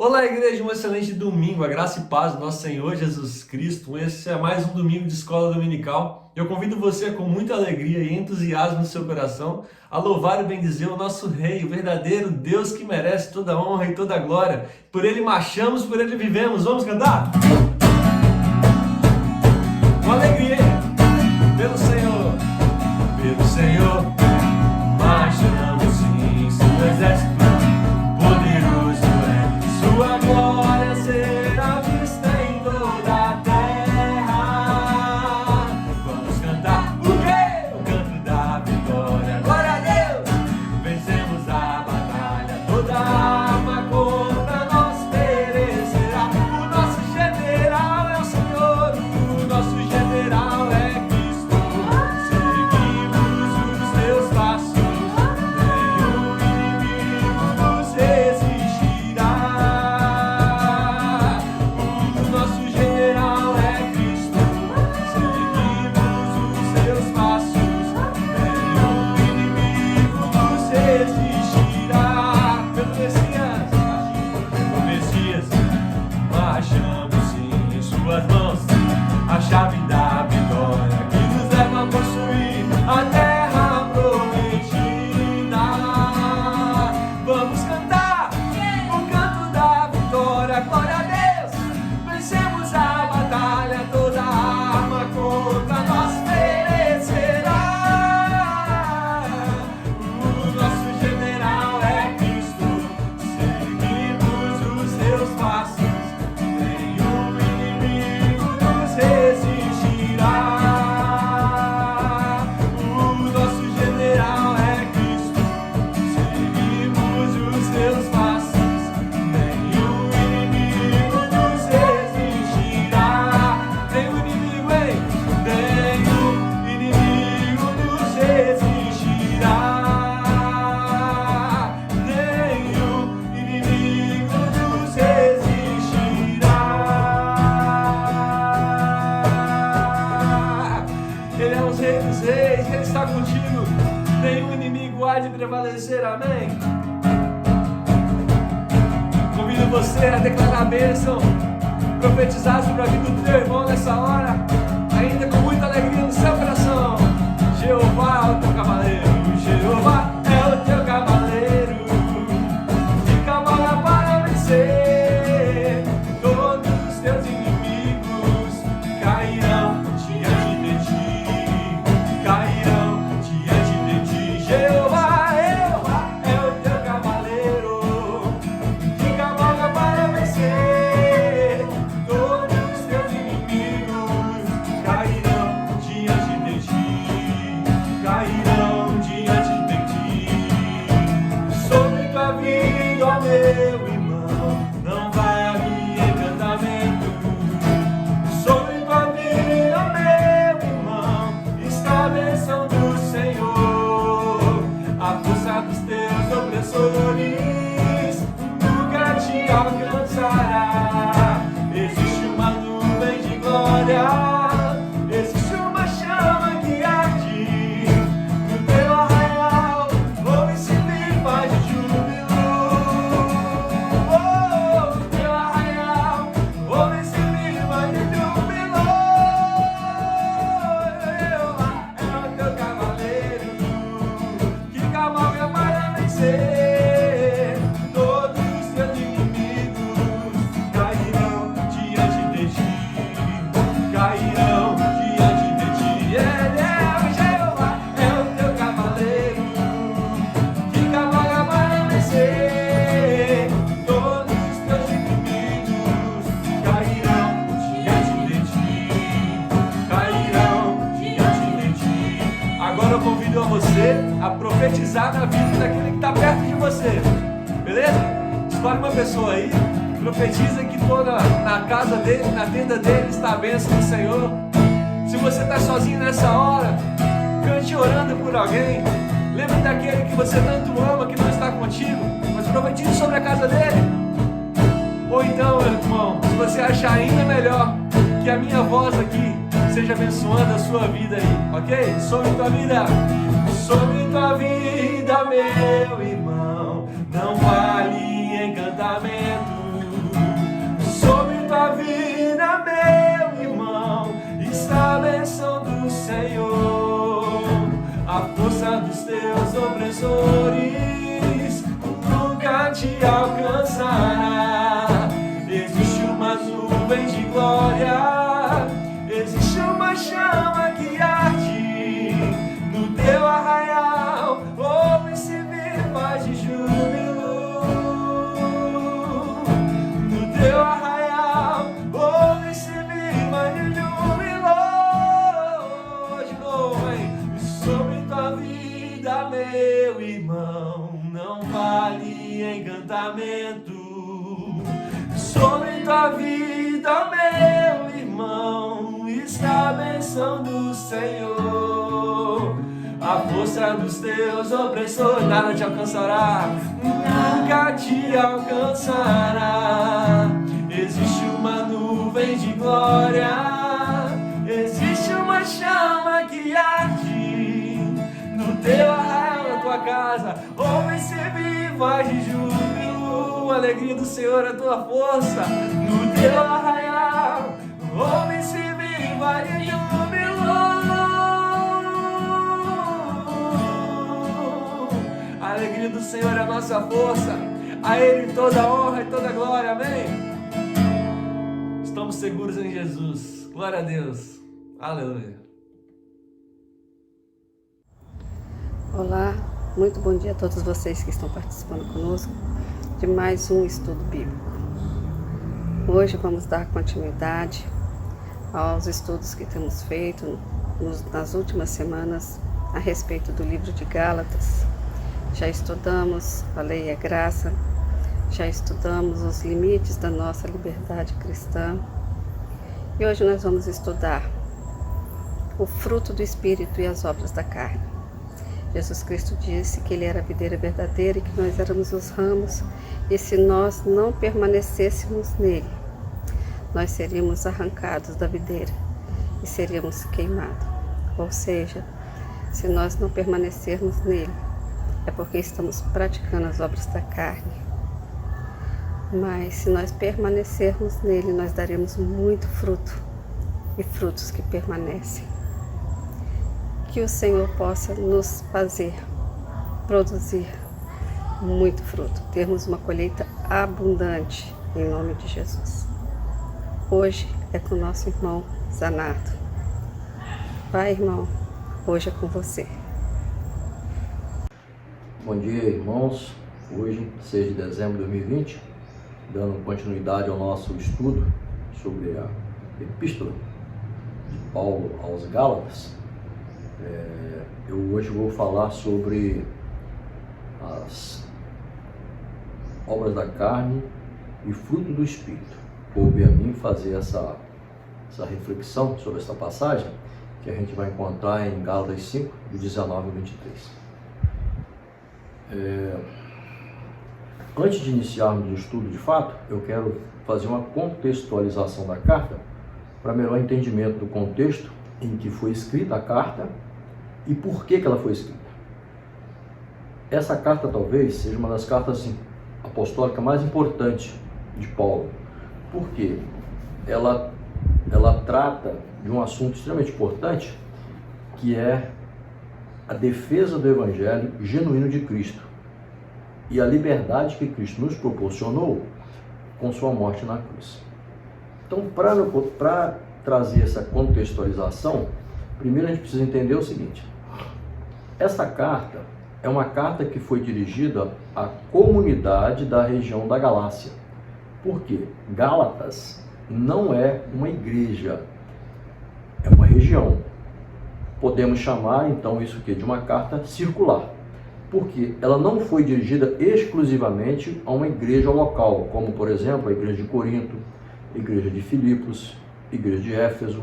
Olá, igreja, um excelente domingo, a graça e paz do nosso Senhor Jesus Cristo. Esse é mais um domingo de escola dominical. Eu convido você com muita alegria e entusiasmo no seu coração a louvar e bendizer o nosso Rei, o verdadeiro Deus que merece toda a honra e toda a glória. Por Ele marchamos, por Ele vivemos. Vamos cantar? Com alegria, pelo Senhor, marchamos sim, seu exército. Sua glória será vista em toda a terra. Vamos cantar o quê? O canto da vitória. Glória a Deus! Vencemos a batalha. Toda arma contra nós perecerá. O nosso general é o Senhor. O nosso general é Cristo. Seguimos os teus passos. Nenhum inimigo nos resistirá. A chave da vitória que nos leva a possuir a terra prometida. Vamos cantar o canto da vitória. Glória a Deus! Vencemos a batalha, toda arma contra nós perecerá. O nosso general é Cristo, seguimos os seus passos. Ele é o Rei dos Reis, Ele está contigo. Nenhum inimigo há de prevalecer, amém? Convido você a declarar a bênção, profetizar sobre a vida do teu irmão nessa hora, ainda com muita alegria no seu coração. Jeová é o teu cavaleiro, Jeová é o teu cavaleiro, que cavalga para vencer. Todos os teus inimigos cairão diante de ti. Cairão diante de ti. Jeová é o teu cavaleiro, que cavalga para vencer. Todos os teus inimigos cairão diante de ti. Cairão diante de ti. Sobre tua vida, ó meu irmão, não vale encantamento. Sobre tua vida, meu irmão, está a bênção do Senhor. A força dos teus opressores nunca te alcançará. Existe uma nuvem de glória, existe uma chama que arde no teu arraial. Ouve-se paz de júbilo. No teu arraial, ouve-se paz de júbilo. É o teu cavaleiro que cavalga para vencer. Todos os teus inimigos cairão diante de ti. Cairão diante de ti. Ele é o Jeová, é o teu cavaleiro que cavalga para vencer. Todos os teus inimigos cairão diante de ti. Cairão diante de ti. Agora eu convido a você a profetizar na vida daquele que está perto de você. Beleza? Escolhe uma pessoa aí, profetiza que toda na casa dele, na tenda dele está a bênção do Senhor. Se você está sozinho nessa hora, cante orando por alguém. Lembre daquele que você tanto ama, que não está contigo, mas profetize sobre a casa dele. Ou então, meu irmão, se você achar ainda melhor, que a minha voz aqui seja abençoando a sua vida aí, ok? Sobre tua vida, meu irmão, não vale encantamento. teus opressores nunca te alcançará. Existe uma nuvem de glória, existe uma chama que arde no teu arraial. Ouve-se vivas de júbilo no teu arraial. Ouve-se vivas de júbilo. De novo, hein? Sobre tua vida, meu irmão, não vale encantamento. Sobre tua vida, meu irmão, está a bênção do Senhor. A força dos teus opressores nada te alcançará, nunca te alcançará. Existe uma nuvem de glória, existe uma chama que arde no teu arraial, na tua casa. Ouve-se vivas de júbilo, a alegria do Senhor é a tua força no teu arraial. Ouve-se vivas de júbilo, a alegria do Senhor é a nossa força. A Ele toda honra e toda glória, amém? Estamos seguros em Jesus, glória a Deus, aleluia. Olá, muito bom dia a todos vocês que estão participando conosco de mais um estudo bíblico. Hoje vamos dar continuidade aos estudos que temos feito nas últimas semanas a respeito do livro de Gálatas. Já estudamos a lei e a graça, já estudamos os limites da nossa liberdade cristã e hoje nós vamos estudar o fruto do Espírito e as obras da carne. Jesus Cristo disse que Ele era a videira verdadeira e que nós éramos os ramos, e se nós não permanecêssemos nele, nós seríamos arrancados da videira e seríamos queimados. Ou seja, se nós não permanecermos nele, é porque estamos praticando as obras da carne. Mas se nós permanecermos nele, nós daremos muito fruto, e frutos que permanecem. Que o Senhor possa nos fazer produzir muito fruto, termos uma colheita abundante, em nome de Jesus. Hoje é com o nosso irmão Zanato. Vai, irmão, hoje é com você. Bom dia, irmãos. Hoje, 6 de dezembro de 2020, dando continuidade ao nosso estudo sobre a Epístola de Paulo aos Gálatas. Eu hoje vou falar sobre as obras da carne e fruto do Espírito. Coube a mim fazer essa reflexão sobre essa passagem que a gente vai encontrar em Gálatas 5, de 19 a 23. Antes de iniciarmos o estudo de fato, eu quero fazer uma contextualização da carta para melhor entendimento do contexto em que foi escrita a carta e por que ela foi escrita. Essa carta talvez seja uma das cartas apostólicas mais importantes de Paulo, porque ela trata de um assunto extremamente importante, que é a defesa do Evangelho genuíno de Cristo e a liberdade que Cristo nos proporcionou com sua morte na cruz. Então, para trazer essa contextualização, primeiro a gente precisa entender o seguinte: essa carta é uma carta que foi dirigida à comunidade da região da Galácia. Por quê? Gálatas não é uma igreja, é uma região. Podemos chamar então isso aqui de uma carta circular, porque ela não foi dirigida exclusivamente a uma igreja local, como por exemplo a igreja de Corinto, a igreja de Filipos, a igreja de Éfeso,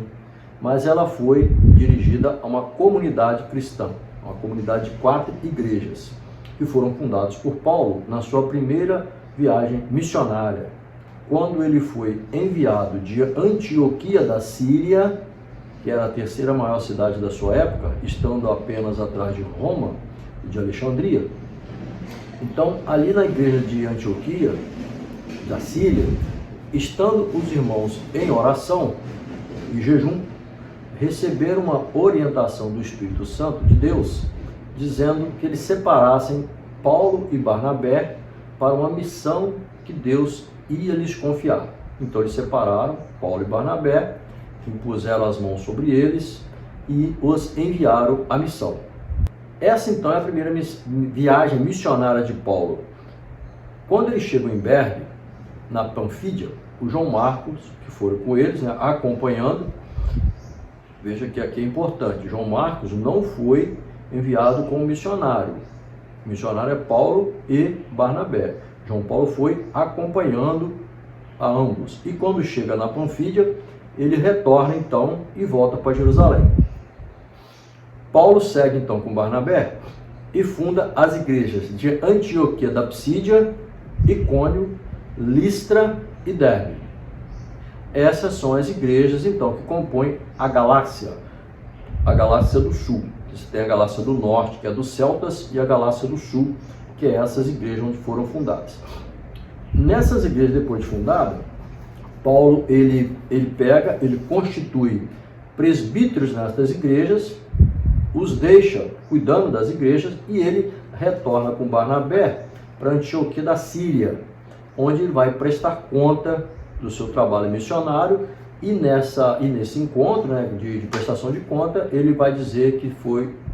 mas ela foi dirigida a uma comunidade cristã, uma comunidade de 4 igrejas, que foram fundadas por Paulo na sua primeira viagem missionária, quando ele foi enviado de Antioquia da Síria, que era a 3ª maior cidade da sua época, estando apenas atrás de Roma e de Alexandria. Então, ali na igreja de Antioquia da Síria, estando os irmãos em oração e jejum, receberam uma orientação do Espírito Santo de Deus dizendo que eles separassem Paulo e Barnabé para uma missão que Deus ia lhes confiar. Então eles separaram Paulo e Barnabé, impuseram as mãos sobre eles e os enviaram à missão. Essa então é a primeira viagem missionária de Paulo. Quando eles chegam em Derbe, na Panfídia, o João Marcos, que foram com eles, né, acompanhando, veja que aqui é importante, João Marcos não foi enviado como missionário. O missionário é Paulo e Barnabé. João Paulo foi acompanhando a ambos. E quando chega na Panfídia, ele retorna então e volta para Jerusalém. Paulo segue então com Barnabé e funda as igrejas de Antioquia da Psídia, Icônio, Listra e Derbe. Essas são as igrejas então que compõem a Galácia do Sul. Você tem a Galácia do Norte, que é dos celtas, e a Galácia do Sul, que é essas igrejas onde foram fundadas. Nessas igrejas, depois de fundada, Paulo ele constitui presbíteros nessas igrejas, os deixa cuidando das igrejas e ele retorna com Barnabé para Antioquia da Síria, onde ele vai prestar conta do seu trabalho missionário e nesse encontro, né, de prestação de conta, ele vai dizer que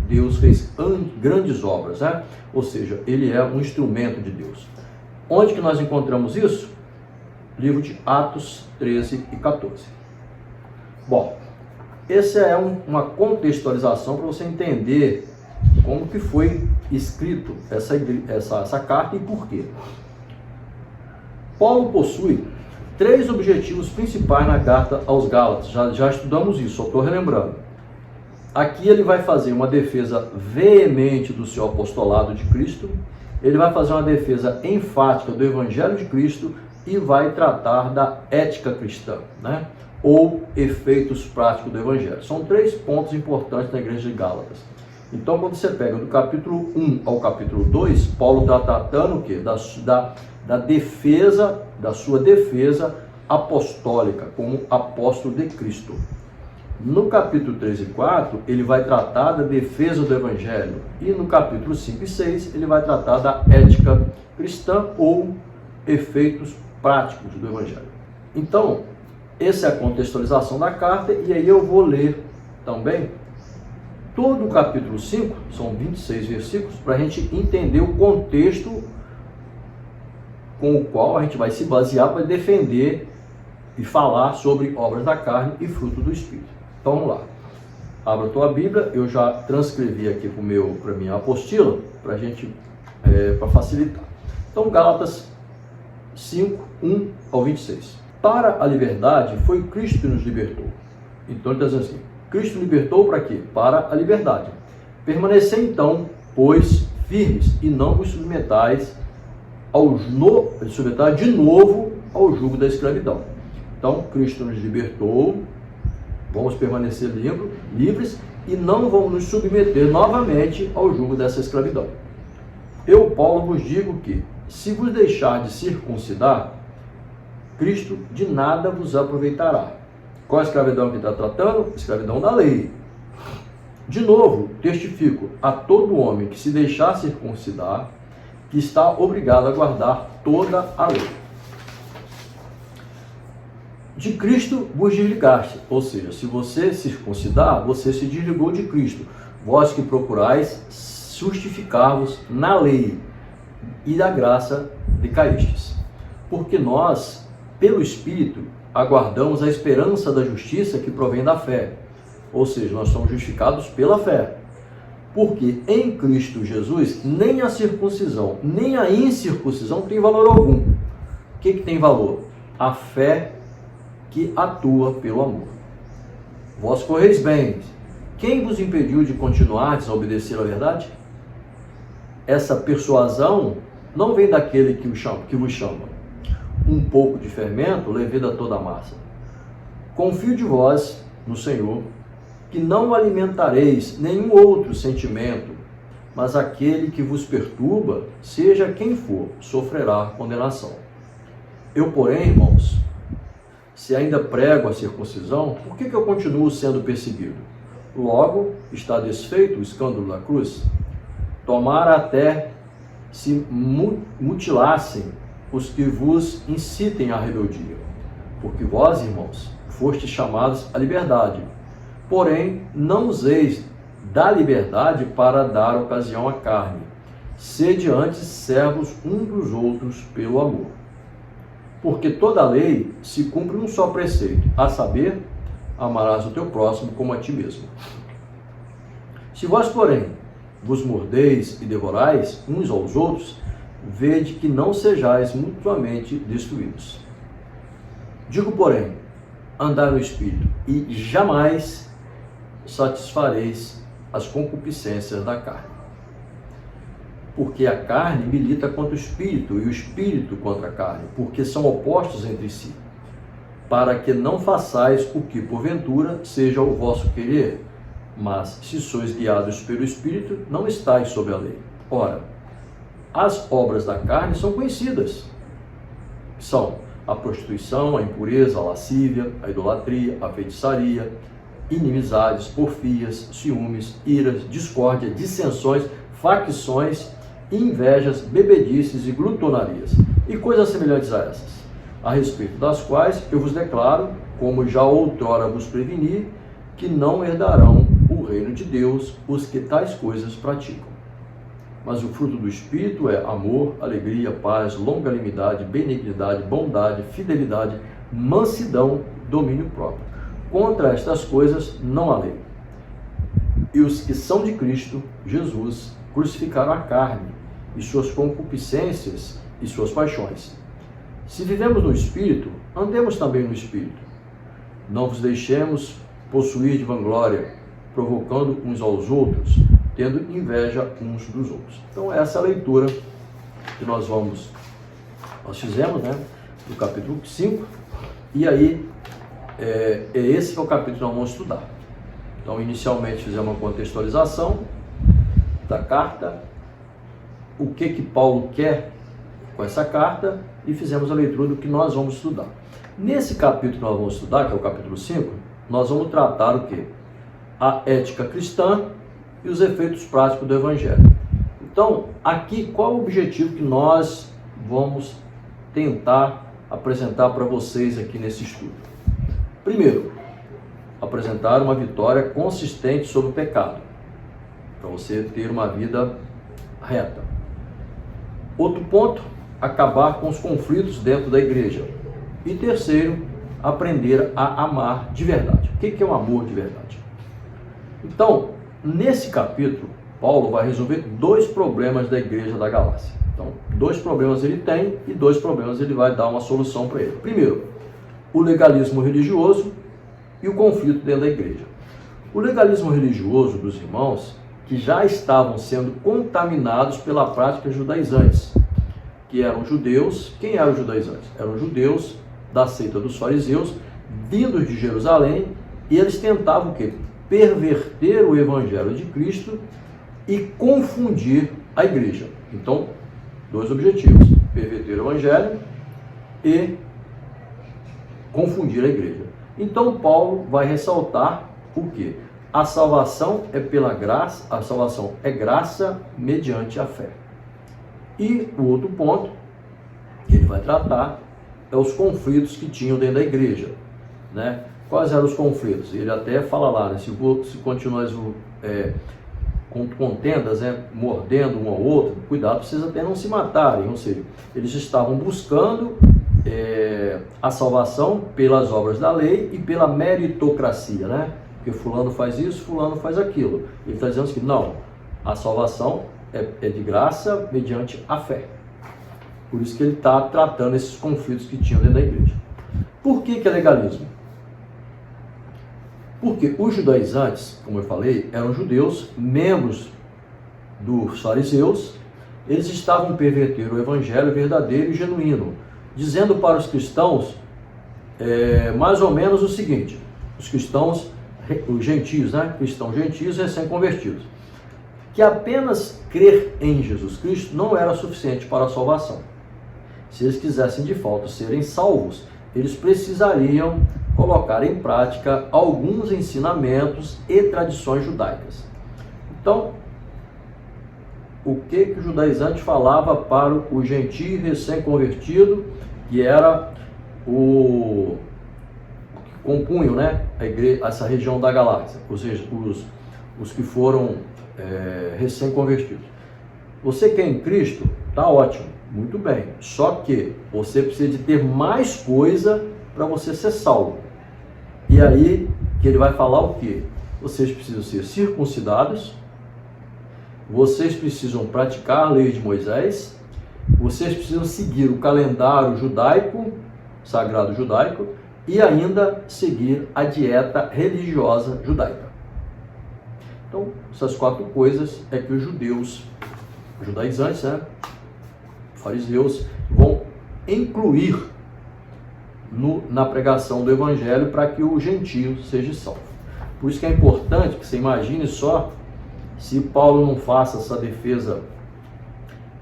Deus fez grandes obras, né? Ou seja, ele é um instrumento de Deus. Onde que nós encontramos isso? Livro de Atos 13 e 14. Bom, essa é uma contextualização para você entender como que foi escrito essa carta e por quê. Paulo possui 3 objetivos principais na carta aos Gálatas. Já estudamos isso, só estou relembrando. Aqui ele vai fazer uma defesa veemente do seu apostolado de Cristo, ele vai fazer uma defesa enfática do Evangelho de Cristo e vai tratar da ética cristã, né? Ou efeitos práticos do Evangelho. São 3 pontos importantes na igreja de Gálatas. Então, quando você pega do capítulo 1 ao capítulo 2, Paulo está tratando o quê? Da defesa, da sua defesa apostólica, como apóstolo de Cristo. No capítulo 3 e 4, ele vai tratar da defesa do Evangelho. E no capítulo 5 e 6, ele vai tratar da ética cristã ou efeitos práticos do Evangelho. Então, essa é a contextualização da carta, e aí eu vou ler também todo o capítulo 5, são 26 versículos, para a gente entender o contexto com o qual a gente vai se basear para defender e falar sobre obras da carne e fruto do Espírito. Então vamos lá. Abra a tua Bíblia, eu já transcrevi aqui para a minha apostila, para a gente, para facilitar. Então, Gálatas 5, 1 ao 26. Para a liberdade foi Cristo que nos libertou. Então ele está dizendo assim, Cristo libertou para quê? Para a liberdade. Permanecei então, pois, firmes e não vos submetais de novo ao jugo da escravidão. Então, Cristo nos libertou, vamos permanecer livres e não vamos nos submeter novamente ao jugo dessa escravidão. Eu, Paulo, vos digo que, se vos deixar de circuncidar, Cristo de nada vos aproveitará. Qual a escravidão que está tratando? Escravidão da lei. De novo, testifico a todo homem que se deixar circuncidar, que está obrigado a guardar toda a lei. De Cristo vos desligaste, ou seja, se você circuncidar, você se desligou de Cristo. Vós que procurais justificar-vos na lei e da graça decaístes. Porque nós, pelo Espírito, aguardamos a esperança da justiça que provém da fé. Ou seja, nós somos justificados pela fé. Porque em Cristo Jesus, nem a circuncisão, nem a incircuncisão tem valor algum. O que tem valor? A fé que atua pelo amor. Vós correis bem. Quem vos impediu de continuardes a obedecer à verdade? Essa persuasão não vem daquele que vos chama. Um pouco de fermento leveda toda a massa. Confio de vós no Senhor, que não alimentareis nenhum outro sentimento, mas aquele que vos perturba, seja quem for, sofrerá condenação. Eu, porém, irmãos, se ainda prego a circuncisão, por que eu continuo sendo perseguido? Logo, está desfeito o escândalo da cruz? tomara até se mutilassem os que vos incitem à rebeldia. Porque vós, irmãos, fostes chamados à liberdade. Porém, não useis da liberdade para dar ocasião à carne. Sede antes servos uns dos outros pelo amor. Porque toda a lei se cumpre um só preceito, a saber, amarás o teu próximo como a ti mesmo. Se vós, porém, vos mordeis e devorais uns aos outros, vede que não sejais mutuamente destruídos. Digo, porém, andai no Espírito, e jamais satisfareis as concupiscências da carne. Porque a carne milita contra o Espírito, e o Espírito contra a carne, porque são opostos entre si, para que não façais o que, porventura, seja o vosso querer. Mas, se sois guiados pelo Espírito, não estáis sob a lei. Ora, as obras da carne são conhecidas. São a prostituição, a impureza, a lascívia, a idolatria, a feitiçaria, inimizades, porfias, ciúmes, iras, discórdia, dissensões, facções, invejas, bebedices e glutonarias, e coisas semelhantes a essas, a respeito das quais eu vos declaro, como já outrora vos preveni, que não herdarão o reino de Deus os que tais coisas praticam. Mas o fruto do Espírito é amor, alegria, paz, longanimidade, benignidade, bondade, fidelidade, mansidão, domínio próprio. Contra estas coisas não há lei. E os que são de Cristo Jesus crucificaram a carne e suas concupiscências e suas paixões. Se vivemos no Espírito, andemos também no Espírito. Não vos deixemos possuir de vanglória, provocando uns aos outros, tendo inveja uns dos outros. Então essa é a leitura que nós fizemos, né, do capítulo 5, e aí esse que é o capítulo que nós vamos estudar. Então inicialmente fizemos uma contextualização da carta, o que Paulo quer com essa carta, e fizemos a leitura do que nós vamos estudar. Nesse capítulo que nós vamos estudar, que é o capítulo 5, nós vamos tratar o quê? A ética cristã e os efeitos práticos do Evangelho. Então, aqui, qual é o objetivo que nós vamos tentar apresentar para vocês aqui nesse estudo? Primeiro, apresentar uma vitória consistente sobre o pecado, para você ter uma vida reta. Outro ponto, acabar com os conflitos dentro da igreja. E terceiro, aprender a amar de verdade. O que é o amor de verdade? Então, nesse capítulo, Paulo vai resolver dois problemas da igreja da Galácia. Então, dois problemas ele tem e dois problemas ele vai dar uma solução para ele. Primeiro, o legalismo religioso e o conflito dentro da igreja. O legalismo religioso dos irmãos que já estavam sendo contaminados pela prática judaizantes, que eram judeus. Quem eram os judaizantes? Eram judeus da seita dos fariseus, vindos de Jerusalém, e eles tentavam o quê? Perverter o evangelho de Cristo e confundir a igreja. Então, dois objetivos: perverter o evangelho e confundir a igreja. Então, Paulo vai ressaltar o quê? A salvação é pela graça, a salvação é graça mediante a fé. E o outro ponto que ele vai tratar é os conflitos que tinham dentro da igreja, né? Quais eram os conflitos? Ele até fala lá, né? Se continuas com contendas, né? Mordendo um ao outro, cuidado para vocês até não se matarem. Ou seja, eles estavam buscando a salvação pelas obras da lei e pela meritocracia, né? Porque fulano faz isso, fulano faz aquilo. Ele está dizendo que não, a salvação é de graça mediante a fé. Por isso que ele está tratando esses conflitos que tinham dentro da igreja. Por que é legalismo? Porque os judaizantes, como eu falei, eram judeus, membros dos fariseus. Eles estavam pervertendo o evangelho verdadeiro e genuíno, dizendo para os cristãos mais ou menos o seguinte: os cristãos, os gentios, né? Cristãos gentios recém-convertidos, que apenas crer em Jesus Cristo não era suficiente para a salvação. Se eles quisessem de fato serem salvos, eles precisariam colocar em prática alguns ensinamentos e tradições judaicas. Então, o que o judaizante falava para o gentio recém-convertido, que era o que compunham, né, a igreja, essa região da Galáxia, ou seja, os que foram recém-convertidos. Você que é em Cristo, tá ótimo, muito bem, só que você precisa de ter mais coisa para você ser salvo. E aí que ele vai falar o quê? Vocês precisam ser circuncidados, vocês precisam praticar a lei de Moisés, vocês precisam seguir o calendário judaico, sagrado judaico, e ainda seguir a dieta religiosa judaica. Então, essas 4 coisas é que os judaizantes, né, fariseus, vão incluir na pregação do evangelho para que o gentio seja salvo. Por isso que é importante que você imagine só, se Paulo não faça essa defesa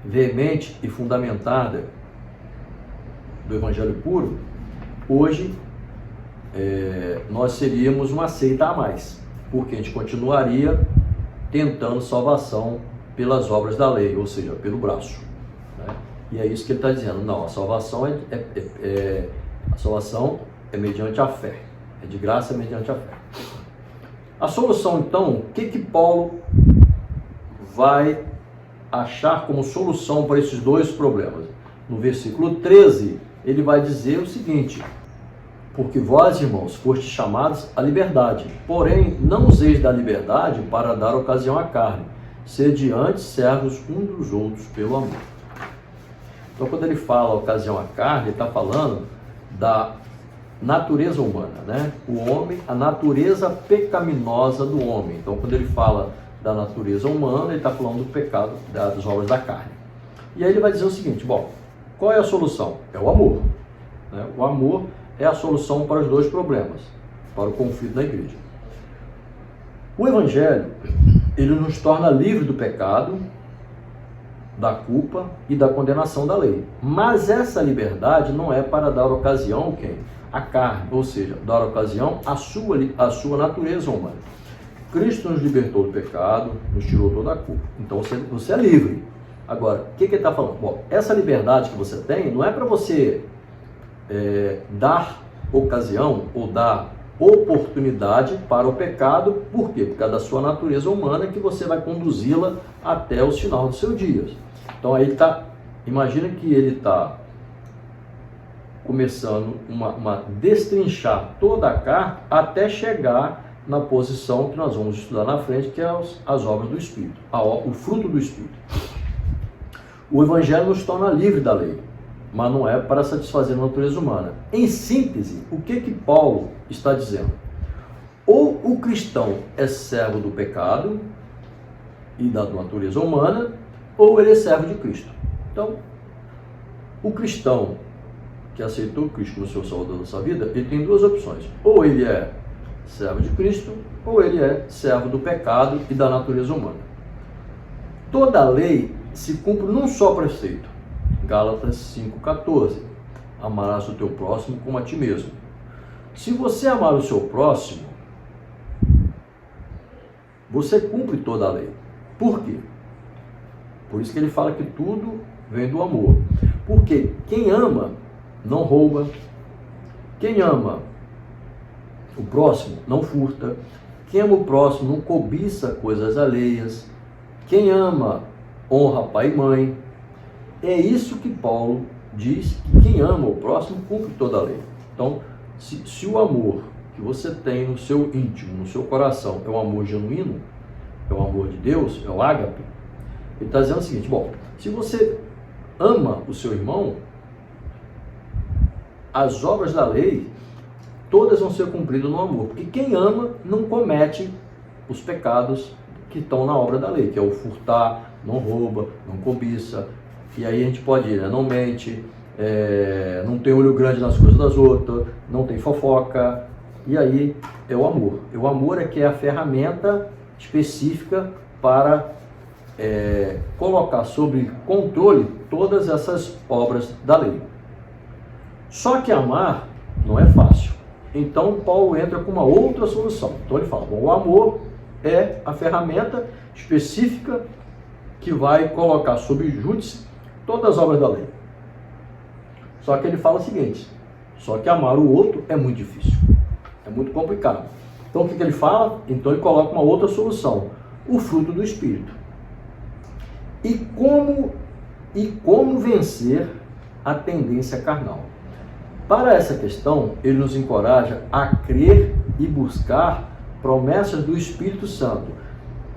veemente e fundamentada do evangelho puro, hoje nós seríamos uma seita a mais, porque a gente continuaria tentando salvação pelas obras da lei, ou seja, pelo braço, né? E é isso que ele está dizendo. Não, a salvação é mediante a fé, é de graça mediante a fé. A solução, então, o que Paulo vai achar como solução para esses 2 problemas? No versículo 13, ele vai dizer o seguinte: porque vós, irmãos, fostes chamados à liberdade, porém não useis da liberdade para dar ocasião à carne, sede antes servos uns dos outros pelo amor. Então, quando ele fala ocasião à carne, ele está falando da natureza humana, né? O homem, a natureza pecaminosa do homem. Então, quando ele fala da natureza humana, ele está falando do pecado, das obras da carne. E aí ele vai dizer o seguinte: bom, qual é a solução? É o amor, né? O amor é a solução para os 2 problemas, para o conflito na igreja. O evangelho, ele nos torna livre do pecado, da culpa e da condenação da lei. Mas essa liberdade não é para dar ocasião à carne, ou seja, dar ocasião à sua natureza humana. Cristo nos libertou do pecado, nos tirou toda a culpa. Então você é livre. Agora, o que ele está falando? Bom, essa liberdade que você tem não é para você dar ocasião ou dar oportunidade para o pecado. Por quê? Por causa da sua natureza humana, que você vai conduzi-la até o final dos seus dias. Então aí imagina que ele está começando uma destrinchar toda a carta até chegar na posição que nós vamos estudar na frente, que é as obras do Espírito, o fruto do Espírito. O Evangelho nos torna livre da lei, mas não é para satisfazer a natureza humana. Em síntese, o que Paulo está dizendo? Ou o cristão é servo do pecado e da natureza humana, ou ele é servo de Cristo. Então, o cristão que aceitou Cristo como seu Salvador da sua vida, ele tem 2 opções: ou ele é servo de Cristo, ou ele é servo do pecado e da natureza humana. Toda a lei se cumpre num só preceito. Gálatas 5,14. Amarás o teu próximo como a ti mesmo. Se você amar o seu próximo, você cumpre toda a lei. Por quê? Por isso que ele fala que tudo vem do amor. Porque quem ama não rouba, quem ama o próximo não furta, quem ama o próximo não cobiça coisas alheias, quem ama honra pai e mãe. É isso que Paulo diz, que quem ama o próximo cumpre toda a lei. Então, se o amor que você tem no seu íntimo, no seu coração, é um amor genuíno, é o amor de Deus, é o ágape, ele está dizendo o seguinte: bom, se você ama o seu irmão, as obras da lei todas vão ser cumpridas no amor, porque quem ama não comete os pecados que estão na obra da lei, que é o furtar, não rouba, não cobiça. E aí a gente pode ir, né? Não mente, não tem olho grande nas coisas das outras, não tem fofoca. E aí é o amor. O amor é que é a ferramenta específica para colocar sob controle todas essas obras da lei. Só que amar não é fácil. Então Paulo entra com uma outra solução. Então ele fala: bom, o amor é a ferramenta específica que vai colocar sob júdice todas as obras da lei. Só que ele fala o seguinte: só que amar o outro é muito difícil, é muito complicado. Então o que ele fala? Então ele coloca uma outra solução: o fruto do Espírito. E como vencer a tendência carnal? Para essa questão, ele nos encoraja a crer e buscar promessas do Espírito Santo.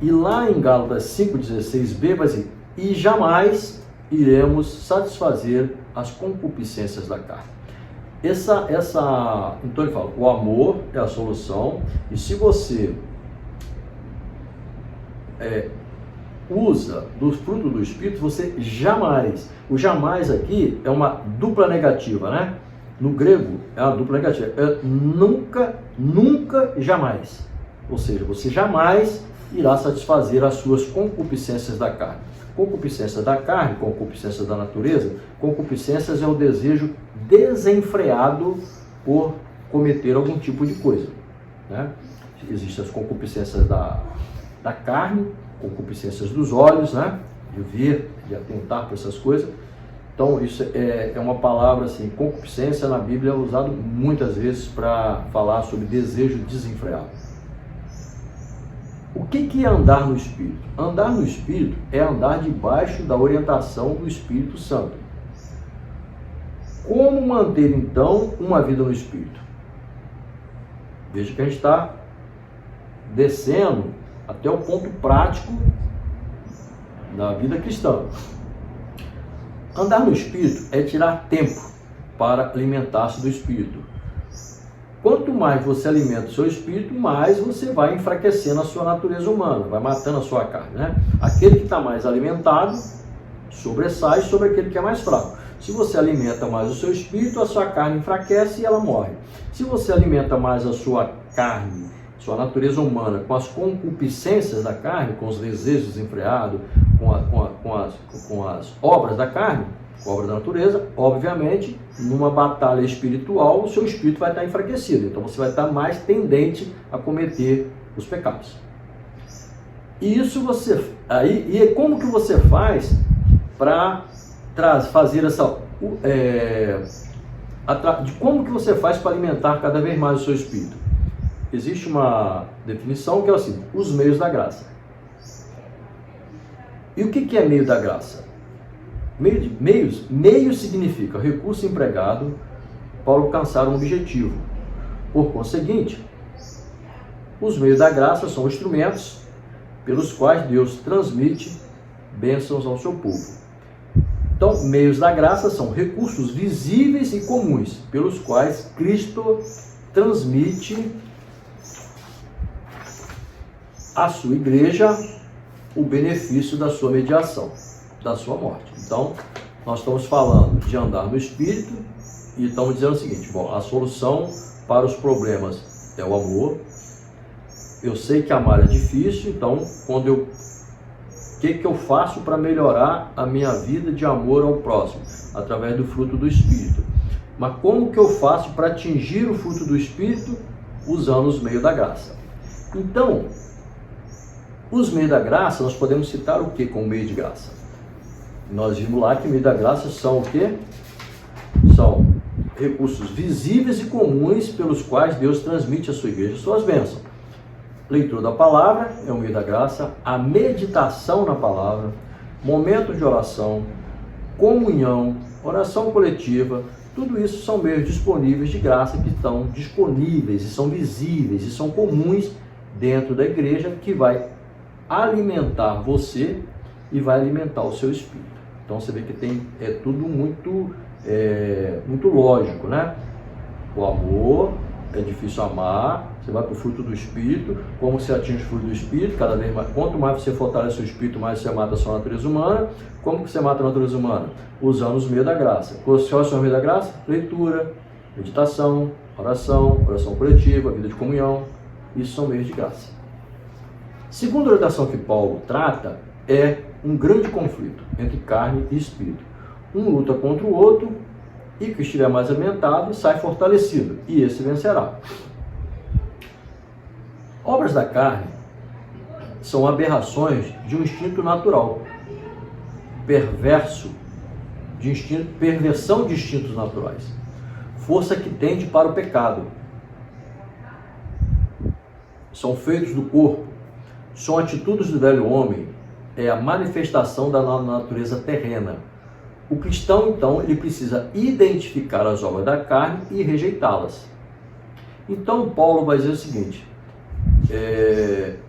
E lá em Gálatas 5,16b vai dizer: e jamais iremos satisfazer as concupiscências da carne. Então ele fala, o amor é a solução, e se você usa do fruto do Espírito, você jamais, o jamais aqui é uma dupla negativa, né? No grego é uma dupla negativa, é nunca, nunca, jamais. Ou seja, você jamais irá satisfazer as suas concupiscências da carne. Concupiscências da carne, concupiscências da natureza. Concupiscências é o desejo desenfreado por cometer algum tipo de coisa, né? Existem as concupiscências da carne, concupiscências dos olhos, né? De ver, de atentar para essas coisas. Então isso é uma palavra assim, concupiscência na Bíblia é usado muitas vezes para falar sobre desejo desenfreado. O que é andar no Espírito? Andar no Espírito é andar debaixo da orientação do Espírito Santo. Como manter, então, uma vida no Espírito? Veja que a gente está descendo até o ponto prático da vida cristã. Andar no Espírito é tirar tempo para alimentar-se do Espírito. Quanto mais você alimenta o seu espírito, mais você vai enfraquecendo a sua natureza humana, vai matando a sua carne, né? Aquele que está mais alimentado sobressai sobre aquele que é mais fraco. Se você alimenta mais o seu espírito, a sua carne enfraquece e ela morre. Se você alimenta mais a sua carne, sua natureza humana, com as concupiscências da carne, com os desejos desenfreados, com as obras da carne, obra da natureza, obviamente, numa batalha espiritual, o seu espírito vai estar enfraquecido. Então você vai estar mais tendente a cometer os pecados. E isso como que você faz para fazer essa... como que você faz para alimentar cada vez mais o seu espírito? Existe uma definição que é assim: os meios da graça. E o que é meio da graça? Meio significa recurso empregado para alcançar um objetivo. Por conseguinte, os meios da graça são instrumentos pelos quais Deus transmite bênçãos ao seu povo. Então, meios da graça são recursos visíveis e comuns pelos quais Cristo transmite à sua igreja o benefício da sua mediação, da sua morte. Então, nós estamos falando de andar no Espírito e estamos dizendo o seguinte: bom, a solução para os problemas é o amor. Eu sei que amar é difícil, então o que eu faço para melhorar a minha vida de amor ao próximo? Através do fruto do Espírito. Mas como que eu faço para atingir o fruto do Espírito? Usando os meios da graça. Então, os meios da graça, nós podemos citar o que como meio de graça? Nós vimos lá que meios da graça são o quê? São recursos visíveis e comuns pelos quais Deus transmite à sua igreja suas bênçãos. Leitura da palavra é o meio da graça, a meditação na palavra, momento de oração, comunhão, oração coletiva, tudo isso são meios disponíveis de graça que estão disponíveis e são visíveis e são comuns dentro da igreja, que vai alimentar você e vai alimentar o seu espírito. Então você vê que é tudo muito lógico, né? O amor, é difícil amar, você vai para o fruto do Espírito. Como você atinge o fruto do Espírito? Cada vez mais, quanto mais você fortalece o seu espírito, mais você mata a sua natureza humana. Como que você mata a natureza humana? Usando os meios da graça. Quais são os meios da graça? Leitura, meditação, oração coletiva, vida de comunhão. Isso são meios de graça. Segunda orientação que Paulo trata é um grande conflito entre carne e espírito. Um luta contra o outro, e que estiver mais alimentado sai fortalecido, e esse vencerá. Obras da carne são aberrações de um instinto natural. perversão de instintos naturais, força que tende para o pecado. São feitos do corpo, são atitudes do velho homem, é a manifestação da natureza terrena. O cristão, então, ele precisa identificar as obras da carne e rejeitá-las. Então, Paulo vai dizer o seguinte,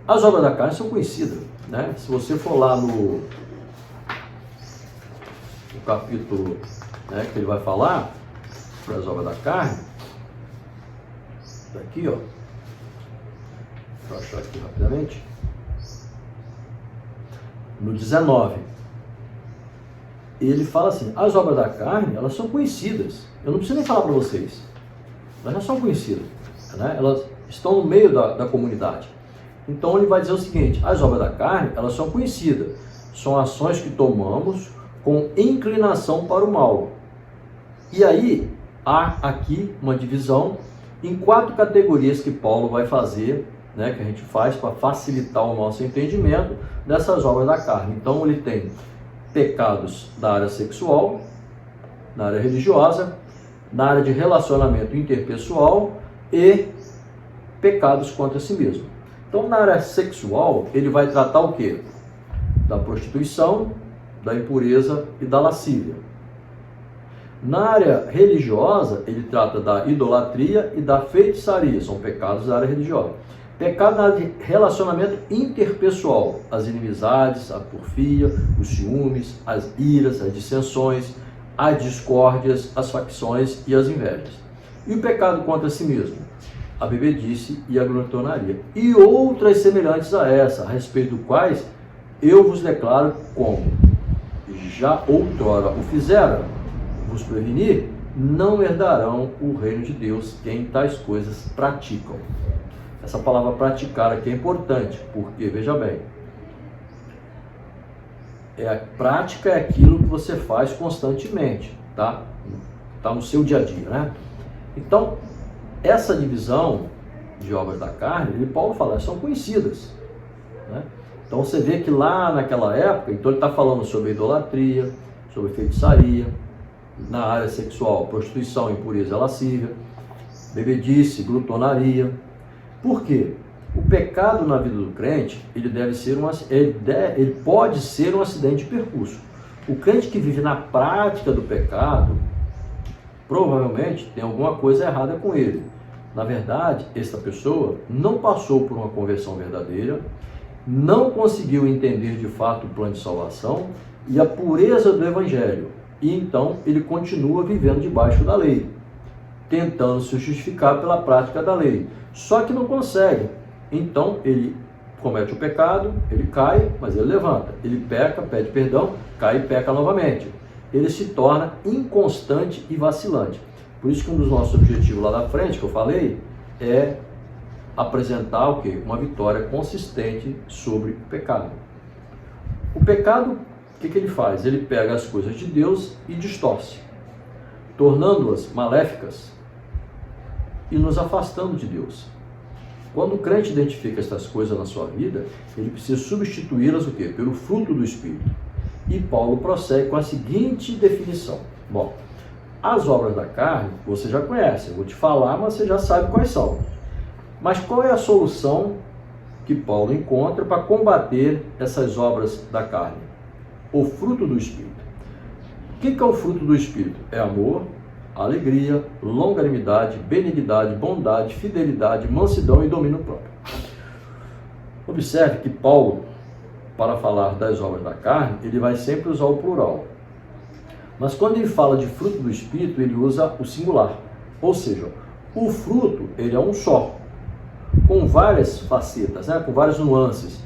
as obras da carne são conhecidas, né? Se você for lá no capítulo, né, que ele vai falar das obras da carne, tá aqui, ó, vou achar aqui rapidamente, no 19, ele fala assim, as obras da carne, elas são conhecidas, eu não preciso nem falar para vocês, elas já são conhecidas, né? Elas estão no meio da comunidade. Então ele vai dizer o seguinte, as obras da carne, elas são conhecidas, são ações que tomamos com inclinação para o mal. E aí, há aqui uma divisão em 4 categorias que Paulo vai fazer, né, que a gente faz para facilitar o nosso entendimento dessas obras da carne. Então ele tem pecados da área sexual, na área religiosa, na área de relacionamento interpessoal e pecados contra si mesmo. Então na área sexual ele vai tratar o quê? Da prostituição, da impureza e da lascívia. Na área religiosa, ele trata da idolatria e da feitiçaria, são pecados da área religiosa. Pecado na área de relacionamento interpessoal, as inimizades, a porfia, os ciúmes, as iras, as dissensões, as discórdias, as facções e as invejas. E o pecado contra si mesmo, a bebedice e a glutonaria. E outras semelhantes a essa, a respeito do quais eu vos declaro como já outrora o fizeram, vos prevenir, não herdarão o reino de Deus quem tais coisas praticam. Essa palavra praticar aqui é importante, porque, veja bem, a prática é aquilo que você faz constantemente, tá? Tá no seu dia a dia, né? Então, essa divisão de obras da carne, Paulo fala, são conhecidas, né? Então você vê que lá naquela época, então ele está falando sobre idolatria, sobre feitiçaria, na área sexual, prostituição, impureza, lascívia, bebedice, glutonaria. Por quê? O pecado na vida do crente, ele pode ser um acidente de percurso. O crente que vive na prática do pecado, provavelmente tem alguma coisa errada com ele. Na verdade, esta pessoa não passou por uma conversão verdadeira, não conseguiu entender de fato o plano de salvação e a pureza do Evangelho. E então ele continua vivendo debaixo da lei, tentando se justificar pela prática da lei. Só que não consegue. Então ele comete o pecado, ele cai, mas ele levanta. Ele peca, pede perdão, cai e peca novamente. Ele se torna inconstante e vacilante. Por isso que um dos nossos objetivos lá da frente, que eu falei, é apresentar o quê? Uma vitória consistente sobre o pecado. O pecado, o que ele faz? Ele pega as coisas de Deus e distorce, tornando-as maléficas e nos afastando de Deus. Quando o crente identifica essas coisas na sua vida, ele precisa substituí-las o quê? Pelo fruto do Espírito. E Paulo prossegue com a seguinte definição. Bom, as obras da carne, você já conhece, eu vou te falar, mas você já sabe quais são. Mas qual é a solução que Paulo encontra para combater essas obras da carne? O fruto do Espírito. O que é o fruto do Espírito? É amor, alegria, longanimidade, benignidade, bondade, fidelidade, mansidão e domínio próprio. Observe que Paulo, para falar das obras da carne, ele vai sempre usar o plural. Mas quando ele fala de fruto do Espírito, ele usa o singular. Ou seja, o fruto, ele é um só, com várias facetas, né? Com várias nuances.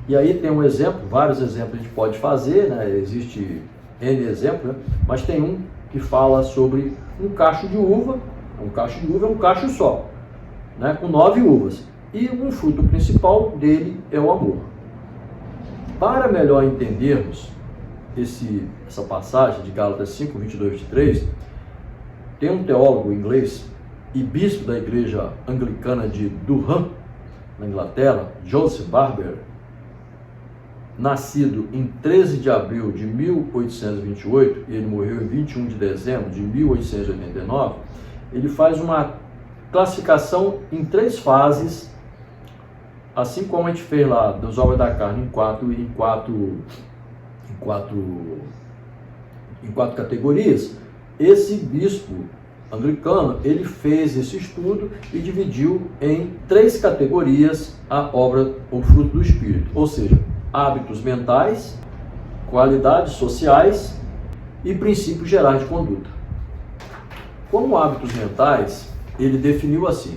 E aí tem um exemplo, vários exemplos a gente pode fazer, né? Existe N exemplos, né? Mas tem um que fala sobre um cacho de uva. Um cacho de uva é um cacho só, né? Com 9 uvas. E um fruto principal dele é o amor. Para melhor entendermos essa passagem de Gálatas 5, 22 e 23, tem um teólogo inglês e bispo da igreja anglicana de Durham, na Inglaterra, Joseph Barber. nascido em 13 de abril de 1828, e ele morreu em 21 de dezembro de 1889, ele faz uma classificação em 3 fases, assim como a gente fez lá das obras da carne em quatro categorias. Esse bispo anglicano, ele fez esse estudo e dividiu em 3 categorias a obra, o fruto do Espírito, ou seja, hábitos mentais, qualidades sociais e princípios gerais de conduta. Como hábitos mentais, ele definiu assim: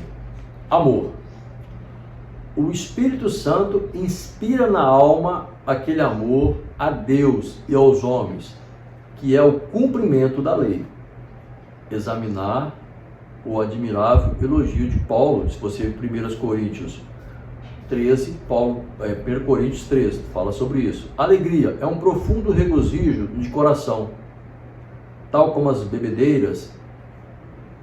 amor. O Espírito Santo inspira na alma aquele amor a Deus e aos homens, que é o cumprimento da lei. Examinar o admirável elogio de Paulo, se você ver 1 Coríntios 13, 1 Coríntios 13, fala sobre isso. Alegria é um profundo regozijo de coração, tal como as bebedeiras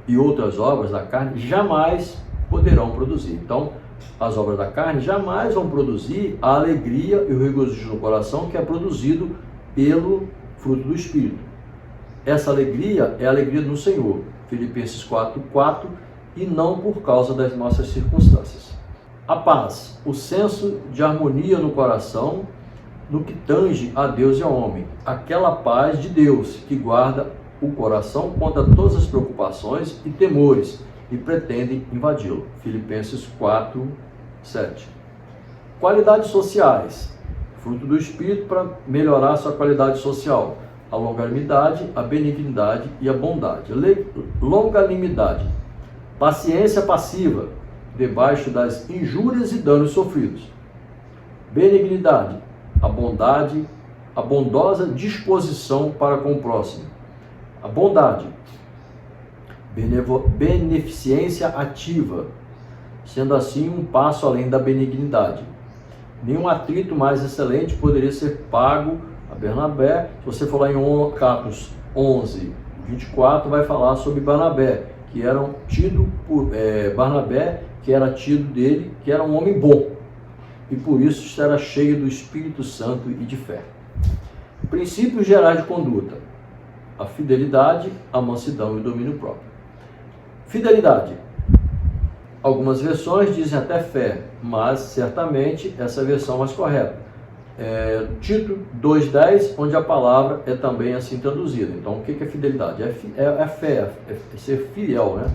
e outras obras da carne jamais poderão produzir. Então, as obras da carne jamais vão produzir a alegria e o regozijo no coração que é produzido pelo fruto do Espírito. Essa alegria é a alegria no Senhor, Filipenses 4:4, e não por causa das nossas circunstâncias. A paz, o senso de harmonia no coração, no que tange a Deus e ao homem. Aquela paz de Deus que guarda o coração contra todas as preocupações e temores e pretendem invadi-lo. Filipenses 4:7. Qualidades sociais, fruto do Espírito para melhorar sua qualidade social. A longanimidade, a benignidade e a bondade. Longanimidade, paciência passiva, debaixo das injúrias e danos sofridos. Benignidade, a bondade, a bondosa disposição para com o próximo. A bondade, beneficência ativa, sendo assim um passo além da benignidade. Nenhum atrito mais excelente poderia ser pago a Barnabé. Se você for lá em Atos 11:24, vai falar sobre Barnabé, que era tido por Barnabé, que era tido dele, que era um homem bom, e por isso era cheio do Espírito Santo e de fé. Princípios gerais de conduta: a fidelidade, a mansidão e o domínio próprio. Fidelidade. Algumas versões dizem até fé, mas certamente essa versão é mais correta. Tito 2:10, onde a palavra é também assim traduzida. Então, o que é fidelidade? É fé, é ser fiel, né?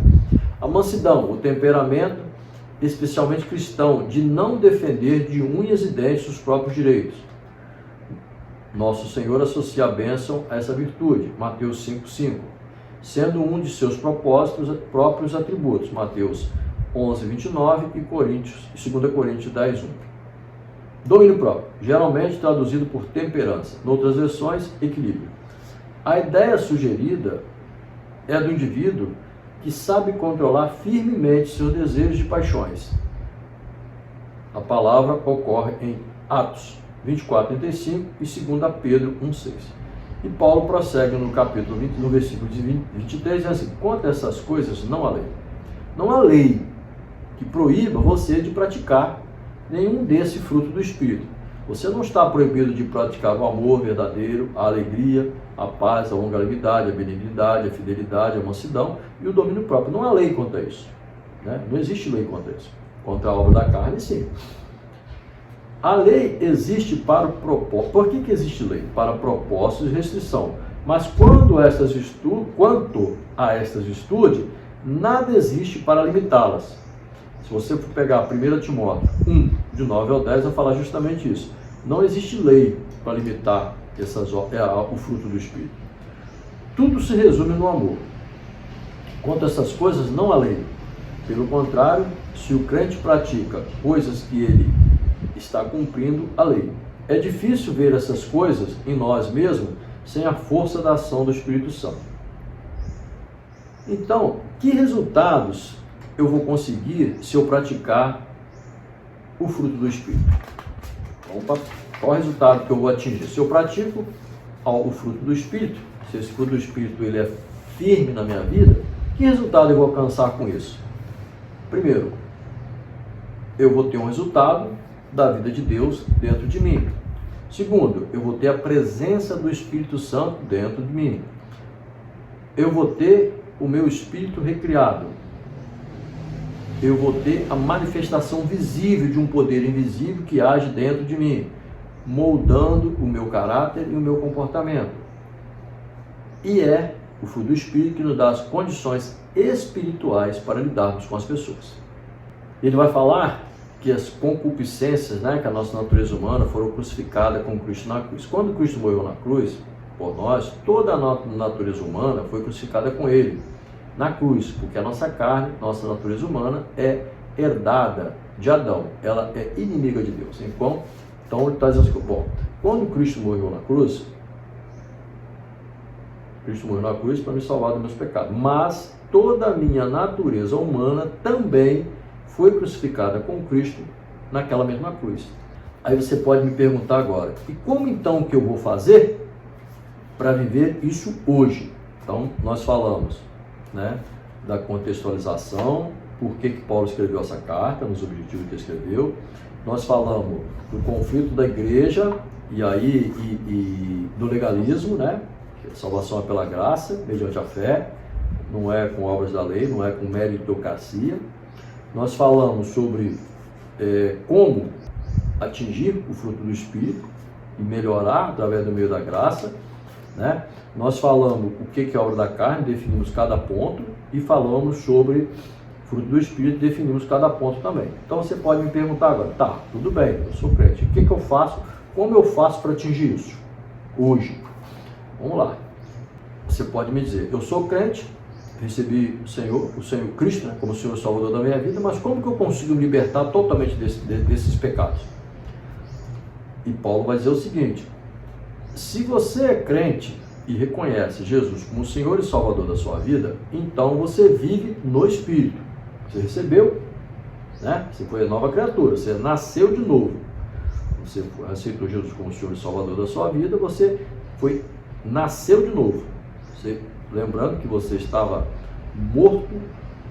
A mansidão, o temperamento, especialmente cristão, de não defender de unhas e dentes os próprios direitos. Nosso Senhor associa a bênção a essa virtude, Mateus 5:5, sendo um de seus próprios atributos, Mateus 11:29 e 2 Coríntios 10:1. Domínio próprio, geralmente traduzido por temperança, noutras versões, equilíbrio. A ideia sugerida é do indivíduo que sabe controlar firmemente seus desejos e paixões. A palavra ocorre em Atos 24:35 e 2 Pedro 1:6. E Paulo prossegue no capítulo 20, no versículo 23, dizendo assim: quanto a essas coisas, não há lei. Não há lei que proíba você de praticar nenhum desse fruto do Espírito. Você não está proibido de praticar o amor verdadeiro, a alegria, a paz, a longanimidade, a benignidade, a fidelidade, a mansidão e o domínio próprio. Não há lei contra isso, né? Não existe lei contra isso. Contra a obra da carne, sim. A lei existe para o propósito. Por que existe lei? Para propósitos e restrição. Mas quanto a estas virtudes, nada existe para limitá-las. Se você for pegar 1 Timóteo 1, de 9 ao 10, vai falar justamente isso. Não existe lei para limitar o fruto do Espírito. Tudo se resume no amor. Quanto a essas coisas, não há lei. Pelo contrário, se o crente pratica coisas que ele está cumprindo a lei. É difícil ver essas coisas em nós mesmos sem a força da ação do Espírito Santo. Então, que resultados eu vou conseguir se eu praticar o fruto do Espírito? Qual o resultado que eu vou atingir? Se eu pratico o fruto do Espírito, se esse fruto do Espírito ele é firme na minha vida, que resultado eu vou alcançar com isso? Primeiro, eu vou ter um resultado da vida de Deus dentro de mim. Segundo, eu vou ter a presença do Espírito Santo dentro de mim. Eu vou ter o meu espírito recriado. Eu vou ter a manifestação visível de um poder invisível que age dentro de mim, moldando o meu caráter e o meu comportamento. E é o fruto do Espírito que nos dá as condições espirituais para lidarmos com as pessoas. Ele vai falar que as concupiscências, que a nossa natureza humana foram crucificadas com Cristo na cruz. Quando Cristo morreu na cruz, por nós, toda a natureza humana foi crucificada com Ele na cruz, porque a nossa carne, nossa natureza humana é herdada de Adão, ela é inimiga de Deus. Então ele está dizendo assim, bom, quando Cristo morreu na cruz para me salvar dos meus pecados, mas toda a minha natureza humana também foi crucificada com Cristo naquela mesma cruz. Aí você pode me perguntar agora, e como então que eu vou fazer para viver isso hoje? Então nós falamos da contextualização, por que Paulo escreveu essa carta, nos objetivos que ele escreveu. Nós falamos do conflito da igreja e do legalismo, que a salvação é pela graça, mediante a fé, não é com obras da lei, não é com meritocracia. Nós falamos sobre como atingir o fruto do Espírito e melhorar através do meio da graça, Nós falamos o que é obra da carne, definimos cada ponto, e falamos sobre fruto do Espírito, definimos cada ponto também. Então você pode me perguntar agora, tá, tudo bem, eu sou crente, o que eu faço, como eu faço para atingir isso hoje? Vamos lá. Você pode me dizer, eu sou crente, recebi o Senhor Cristo, como o Senhor Salvador da minha vida, mas como que eu consigo me libertar totalmente desses pecados? E Paulo vai dizer o seguinte, se você é crente e reconhece Jesus como o Senhor e Salvador da sua vida, então você vive no Espírito. Você recebeu, Você foi a nova criatura, você nasceu de novo. Você aceitou Jesus como o Senhor e Salvador da sua vida, você nasceu de novo. Lembrando que você estava morto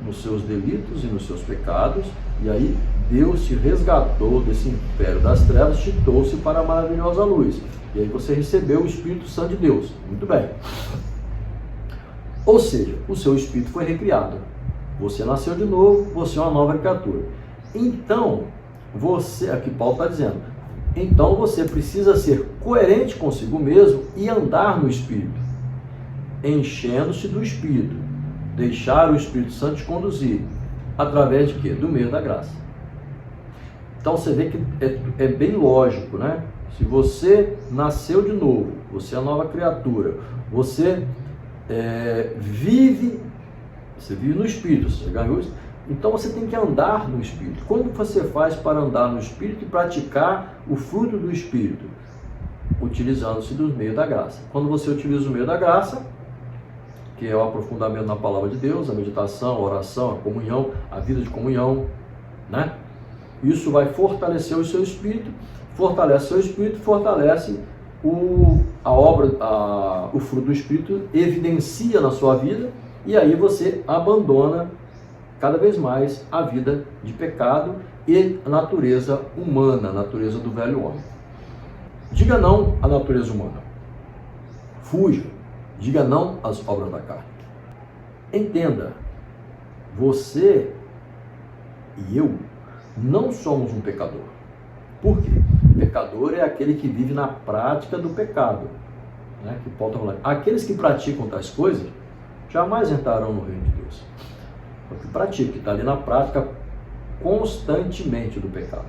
nos seus delitos e nos seus pecados, e aí Deus te resgatou desse império das trevas, te trouxe para a maravilhosa luz. E aí você recebeu o Espírito Santo de Deus. Muito bem. Ou seja, o seu espírito foi recriado. Você nasceu de novo, você é uma nova criatura. Então, aqui Paulo está dizendo, então você precisa ser coerente consigo mesmo e andar no Espírito, enchendo-se do Espírito, deixar o Espírito Santo te conduzir, através de quê? Do meio da graça. Então você vê que é bem lógico, Se você nasceu de novo, você é a nova criatura, você vive no Espírito, você ganhou isso, então você tem que andar no Espírito. Como você faz para andar no Espírito e praticar o fruto do Espírito? Utilizando-se do meio da graça. Quando você utiliza o meio da graça, que é o aprofundamento na palavra de Deus, a meditação, a oração, a comunhão, a vida de comunhão, Isso vai fortalecer o seu espírito, fortalece o fruto do Espírito, evidencia na sua vida, e aí você abandona cada vez mais a vida de pecado e a natureza humana, a natureza do velho homem. Diga não à natureza humana. Fuja. Diga não às obras da carne. Entenda, você e eu não somos um pecador. Por quê? O pecador é aquele que vive na prática do pecado. Que Paulo está falando. Aqueles que praticam tais coisas jamais entrarão no reino de Deus. O que pratica, que está ali na prática constantemente do pecado.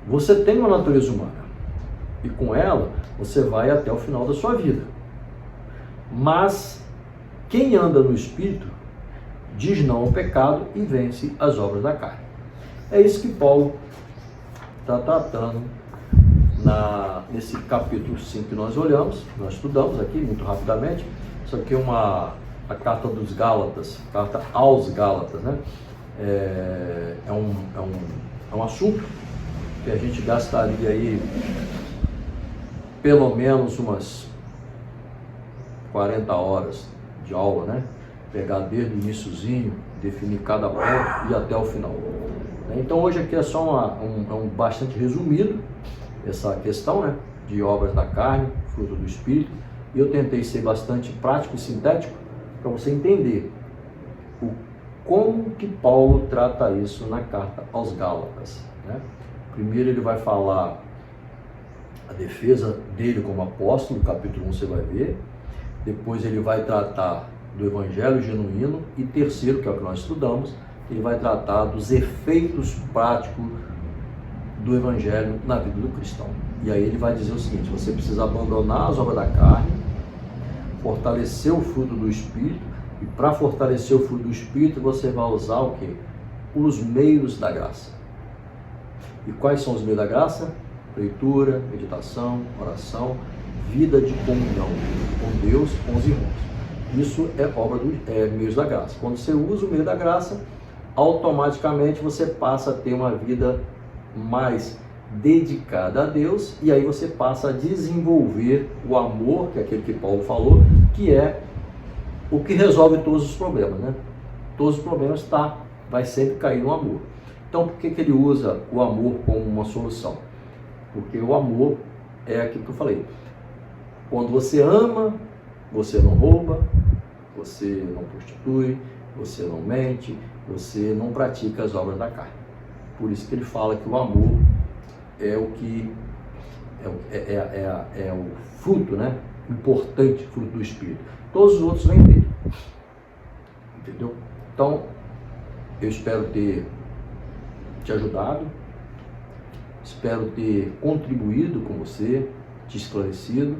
Você tem uma natureza humana e com ela você vai até o final da sua vida. Mas quem anda no Espírito diz não ao pecado e vence as obras da carne. É isso que Paulo está tratando nesse capítulo 5 que nós olhamos, nós estudamos aqui muito rapidamente. Isso aqui é a carta dos Gálatas, carta aos Gálatas, É um assunto que a gente gastaria aí pelo menos umas 40 horas de aula, Pegar desde o iniciozinho, definir cada ponto e até o final. Então hoje aqui é só bastante resumido essa questão, de obras da carne, fruto do Espírito, e eu tentei ser bastante prático e sintético para você entender como que Paulo trata isso na carta aos Gálatas, né? Primeiro ele vai falar a defesa dele como apóstolo, no capítulo 1 você vai ver. Depois ele vai tratar do evangelho genuíno. E terceiro, que é o que nós estudamos, ele vai tratar dos efeitos práticos do evangelho na vida do cristão. E aí ele vai dizer o seguinte: você precisa abandonar as obras da carne, fortalecer o fruto do Espírito. E para fortalecer o fruto do Espírito, você vai usar o quê? Os meios da graça. E quais são os meios da graça? Leitura, meditação, oração, vida de comunhão com Deus, com os irmãos. Isso é obra dos meios da graça. Quando você usa o meio da graça, automaticamente você passa a ter uma vida mais dedicada a Deus, e aí você passa a desenvolver o amor, que é aquele que Paulo falou, que é o que resolve todos os problemas, né? Todos os problemas vai sempre cair no amor. Então, por que ele usa o amor como uma solução? Porque o amor é aquilo que eu falei. Quando você ama, você não rouba, você não prostitui, você não mente, você não pratica as obras da carne. Por isso que ele fala que o amor é o que é o fruto, né? Importante, fruto do Espírito. Todos os outros vêm dele. Entendeu? Então, eu espero ter te ajudado, espero ter contribuído com você, te esclarecido,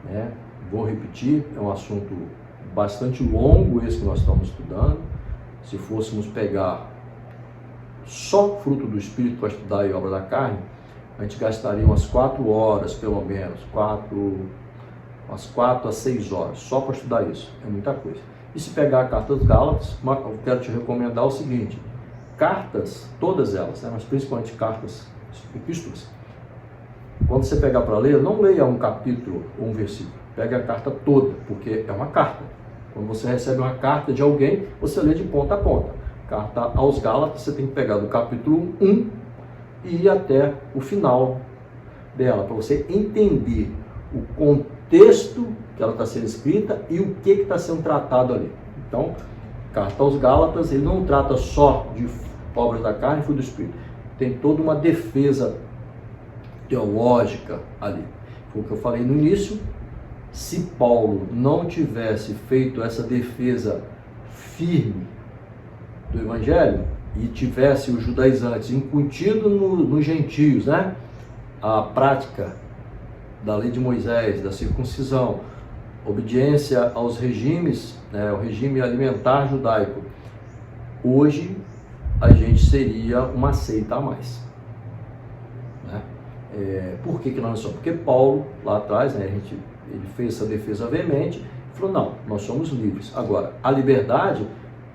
né? Vou repetir, é um assunto bastante longo esse que nós estamos estudando. Se fôssemos pegar só fruto do Espírito para estudar a obra da carne, a gente gastaria umas 4 horas, pelo menos, umas 4 a 6 horas, só para estudar isso. É muita coisa. E se pegar a carta dos Gálatas, eu quero te recomendar o seguinte: cartas, todas elas, né, mas principalmente cartas, epístolas, quando você pegar para ler, não leia um capítulo ou um versículo, pega a carta toda, porque é uma carta. Quando você recebe uma carta de alguém, você lê de ponta a ponta. Carta aos Gálatas, você tem que pegar do capítulo 1 e ir até o final dela, para você entender o contexto que ela está sendo escrita e o que está sendo tratado ali. Então, carta aos Gálatas, ele não trata só de obras da carne e fruto do Espírito. Tem toda uma defesa teológica ali. Foi o que eu falei no início. Se Paulo não tivesse feito essa defesa firme do Evangelho e tivesse os judaizantes incutido nos gentios, né, a prática da lei de Moisés, da circuncisão, obediência aos regimes, né, o regime alimentar judaico, hoje a gente seria uma seita a mais. Né? Por que nós não somos? Porque Paulo, lá atrás, né, ele fez essa defesa veemente e falou: não, nós somos livres. Agora, a liberdade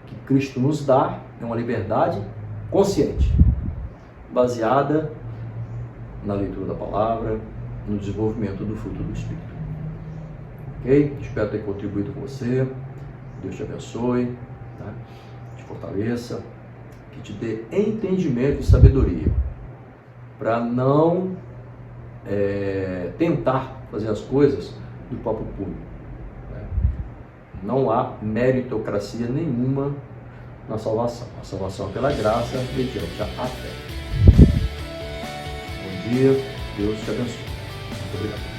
que Cristo nos dá é uma liberdade consciente, baseada na leitura da palavra, no desenvolvimento do fruto do Espírito. Ok? Espero ter contribuído com você. Deus te abençoe, né? Te fortaleça, que te dê entendimento e sabedoria para não tentar fazer as coisas do próprio punho. Né? Não há meritocracia nenhuma na salvação. A salvação é pela graça mediante a fé. Bom dia, Deus te abençoe. Muito obrigado.